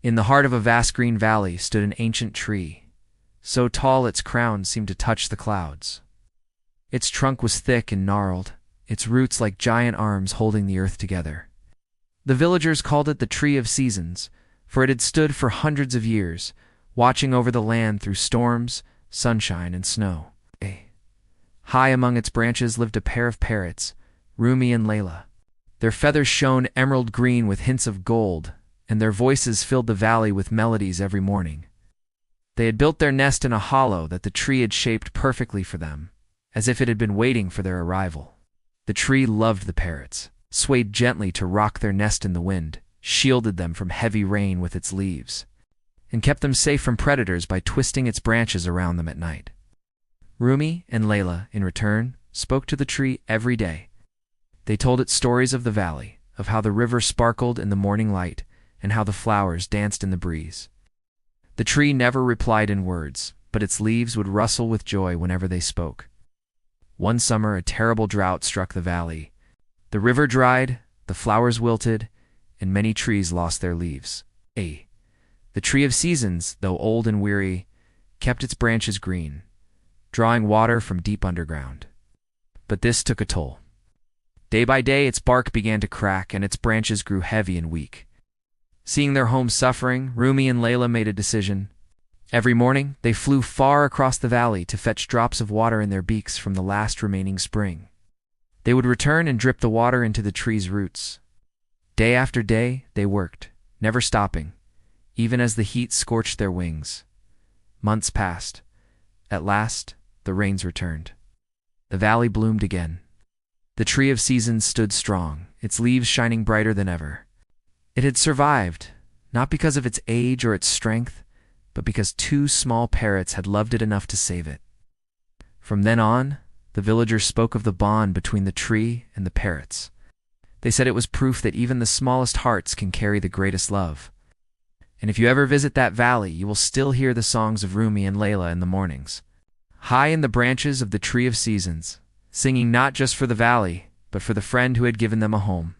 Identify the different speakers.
Speaker 1: In the heart of a vast green valley stood an ancient tree, so tall its crown seemed to touch the clouds. Its trunk was thick and gnarled, its roots like giant arms holding the earth together. The villagers called it the Tree of Seasons, for it had stood for hundreds of years, watching over the land through storms, sunshine, and snow. High among its branches lived a pair of parrots, Rumi and Layla. Their feathers shone emerald green with hints of gold, and their voices filled the valley with melodies every morning. They had built their nest in a hollow that the tree had shaped perfectly for them, as if it had been waiting for their arrival. The tree loved the parrots, swayed gently to rock their nest in the wind, shielded them from heavy rain with its leaves, and kept them safe from predators by twisting its branches around them at night. Rumi and Layla, in return, spoke to the tree every day. They told it stories of the valley, of how the river sparkled in the morning light, and how the flowers danced in the breeze. The tree never replied in words, but its leaves would rustle with joy whenever they spoke. One summer, a terrible drought struck the valley. The river dried, the flowers wilted, and many trees lost their leaves. The Tree of Seasons, though old and weary, kept its branches green, drawing water from deep underground. But this took a toll. Day by day, its bark began to crack, and its branches grew heavy and weak. Seeing their home suffering, Rumi and Layla made a decision. Every morning, they flew far across the valley to fetch drops of water in their beaks from the last remaining spring. They would return and drip the water into the tree's roots. Day after day, they worked, never stopping, even as the heat scorched their wings. Months passed. At last, the rains returned. The valley bloomed again. The Tree of Seasons stood strong, its leaves shining brighter than ever. It had survived, not because of its age or its strength, but because two small parrots had loved it enough to save it. From then on, the villagers spoke of the bond between the tree and the parrots. They said it was proof that even the smallest hearts can carry the greatest love. And if you ever visit that valley, you will still hear the songs of Rumi and Layla in the mornings, high in the branches of the Tree of Seasons, singing not just for the valley, but for the friend who had given them a home.